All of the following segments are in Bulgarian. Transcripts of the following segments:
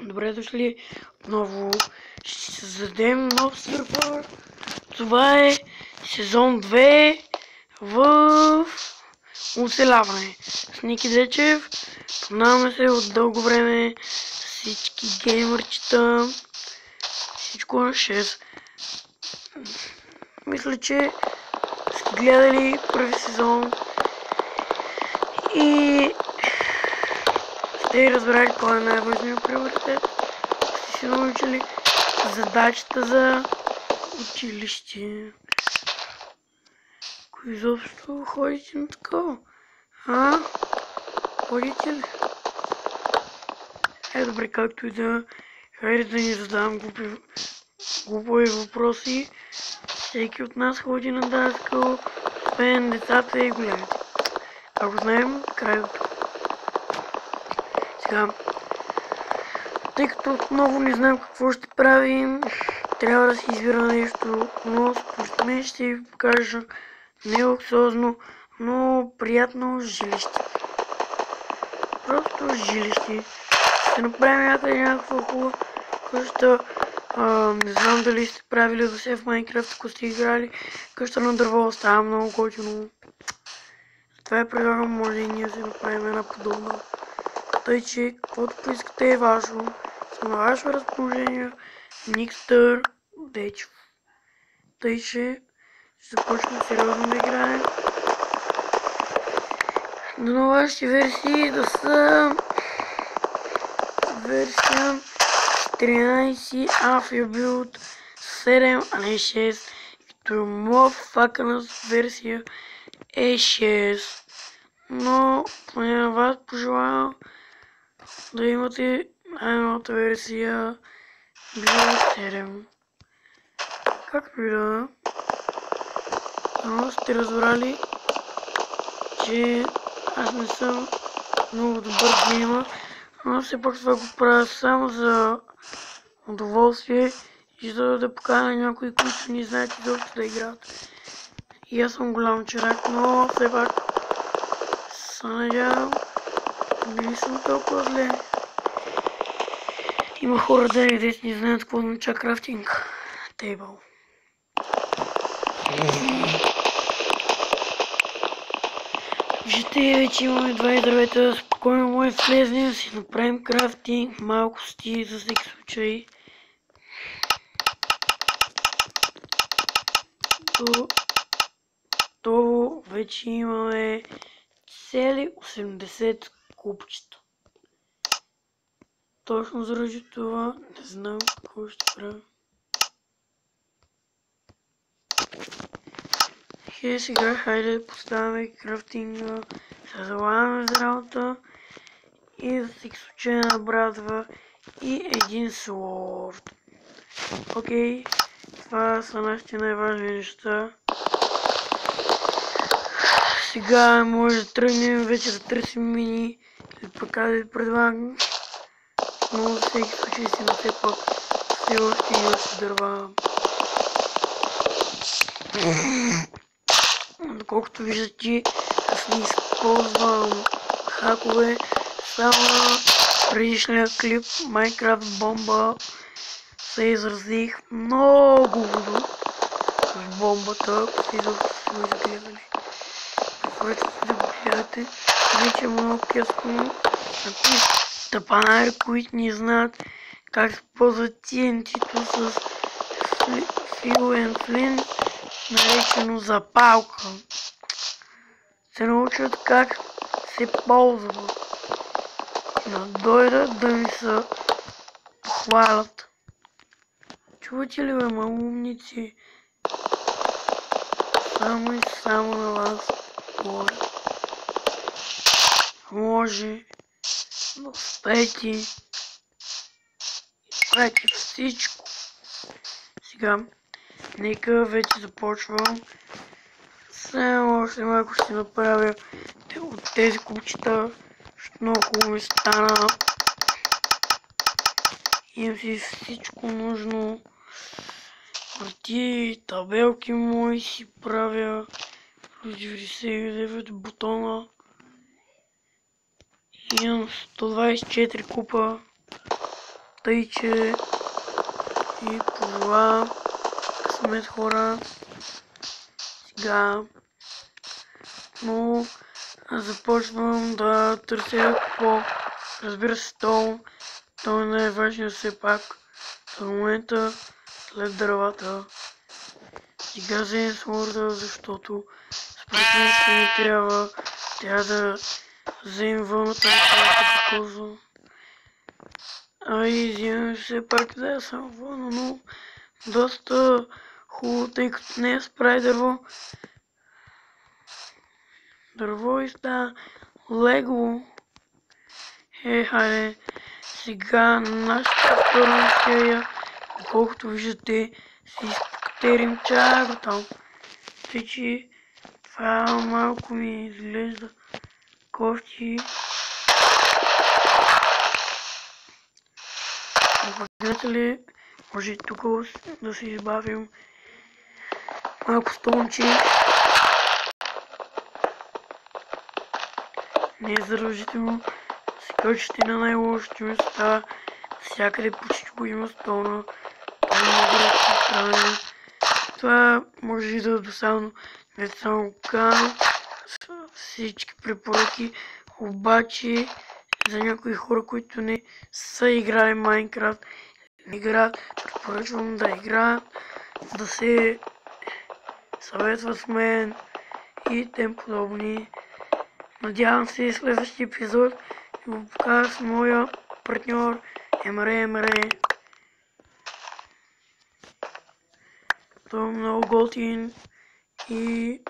Добре дошли отново. Ще създадем нов сървър. Това е сезон 2 в оцеляване. С Ники Дечев. Познаваме се от дълго време. Всички геймърчета. Всичко на 6. Мисля, че сте гледали първи сезон и сте разбрали кой е най-важният приоритет. Сте си научили задачата за училище. Кой изобщо ходите на такова? Ходите ли? Добре, както и да. Хайде да ни задавам глупави въпроси. Всеки от нас ходи на даскал, освен децата и големите. Ако знаем, край до тук. Сега, тъй като отново не знам какво ще правим, трябва да си избира нещо, но според мен ще ви покажа не луксозно, но приятно жилище. Просто жилище. Ще направим някаква хубава къща. Не знам дали сте правили до сега в Майнкрафт, ако сте играли. Къща на дърво става много готино. Това я предлагам, може и ние да си направим една подобна. Тъй, че каквото поискате е важно. Съм на ваше разположение. Никстър Дечев. Тъй, че ще започнем сериозно да играем. Но вашите версии да са версия 14, Afio 7, а не 6. Като мофакана версия е 6. Но поне на вас пожелавам да имате най-новата версия Build 7. Както и да, но сте разбрали, че аз не съм много добър геймър, но все пак това го правя само за удоволствие и за да поканя някои, които не знаят изобщо да играят. И аз съм голям чирак, но все пак се надявам не съм толкова зле. Има хора дето не знаят какво означава крафтинг тейбъл. Виждате, вече имаме 2 дървета, спокойно може да влезнем, да си направим крафтинг, малко сти за всеки случай. Готово, вече имаме цели 80 купчета. Точно заради това не знам какво ще правя. Сега хайде да поставяме крафтинга, се залагаме за работа и за всеки случай набрадва и един слорд. Окей, това са нашите най-важни неща. Сега може да тръгнем вече да търсим мини или пък аз да ви предлагам. Но във всеки случай си на все пак все още и още дърва. Доколкото виждате, аз не използвам хакове, само на предишния клип Minecraft бомба се изразих много лудо в бомбата, ако си изобщо сте ме загледали. Който да го гледате, вече е много кесно. Тъпанари, които не знаят как се ползва TNT-то с Fuel and Flint, наречено запалка. Се научат как се ползва. Да дойдат да ми се похвалят. Чувате ли, бе, малумници? Само и само на вас говоря. Може да успеете и правите всичко. Сега, нека вече започвам. Само още малко ще направя от тези купчета, защото много хубаво ми стана. Имам си всичко нужно. Върти, табелки мои си правя. 99 бутона. Имам 124 купа. Тъй, че и това късмет, хора. Сега, но започвам да търся какво. Разбира се, то е най-важният все пак в момента след дървата. Сега вземем смурда, защото според мен ще ми трябва да вземем вълната на цялата коза. И вземем все пак да я съм вълна, но доста хубаво, тъй като не е спрай дърво. Дърво и става легло. Хайде, сега нашата втора серия, колкото виждате, си изпокатерим чак там. Тъй, че това малко ми изглежда кофти. Видите ли, може и тук да се избавим малко стонче. Не е задължително да се качите на най-лошите места. Всякъде почти го има стона. Това е много разпространено. Това може и да е досадно. Не само казвам всички препоръки, обаче за някои хора, които не са играли Майнкрафт, не играят, препоръчвам да играят, да се съветват с мен и тем подобни. Надявам се следващия епизод да го покажа с моя партньор Емре. Той е много готин и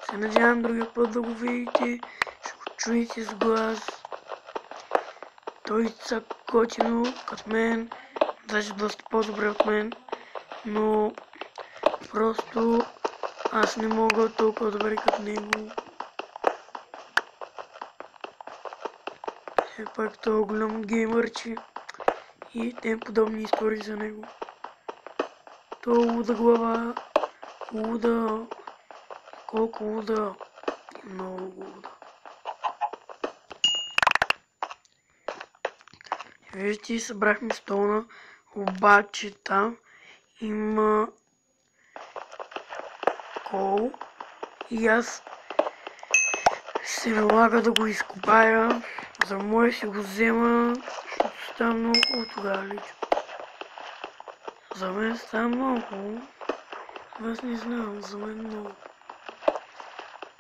се надявам другия път да го видите, ще го чуете с глас. Той са готино като мен, даже доста по-добре от мен, но просто аз не мога толкова добре като него. Все пак той е голям геймърче и тем подобни истории за него. Той е луда глава, луда, колко луда, много луда. Виждате, събрахме стона, обаче там има кол и аз се налага да го изкопая. За мое си го взема, защото става много хубаво тогава лично. За мен става много хубаво. Аз не знам, за мен много.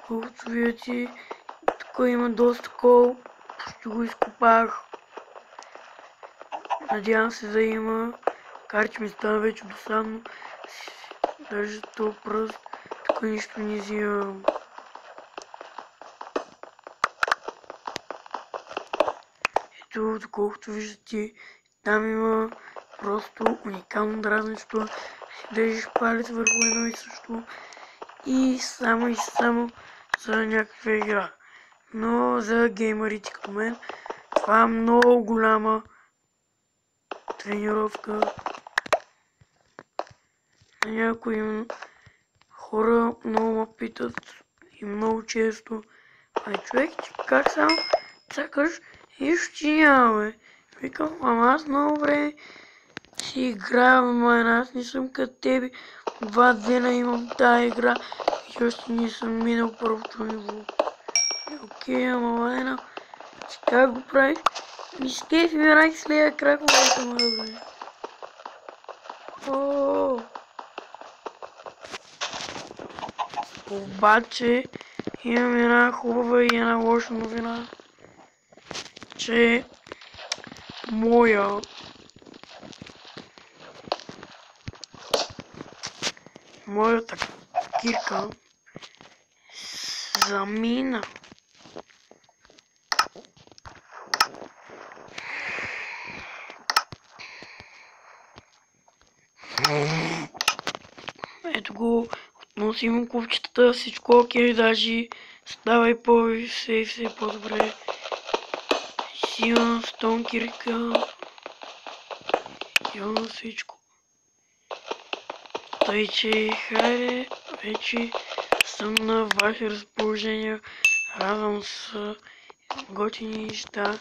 Колкото видите, тук има доста кол, ще го изкопах. Надявам се да има, макар че ми става вече досадно. Даже този пръст, тук нищо не взимам. Ето, доколкото виждате, там има просто уникално дразнещо. Държиш палец върху едно и също. И само за някаква игра. Но за геймерите като мен, това е много голяма тренировка. На някои хора много ме питат и много често: ай човек, как само цакаш и ще нямаме. Викам, ама аз много време си играя, ама аз не съм като тебе. 2 дена имам тази игра и още не съм минал първото ниво. Окей, ама Лайна, че как го правиш? Ми с кефи ми рай с лея краковете, ма да бе. Обаче имам една хубава и една лоша новина, че моята кирка замина. Ето го, относим купчетата, всичко окей, даже става и все по-добре. Си имам стон кирка, имам всичко. Тъй, че хайде, вече съм на ваше разположение, радвам се, готини неща.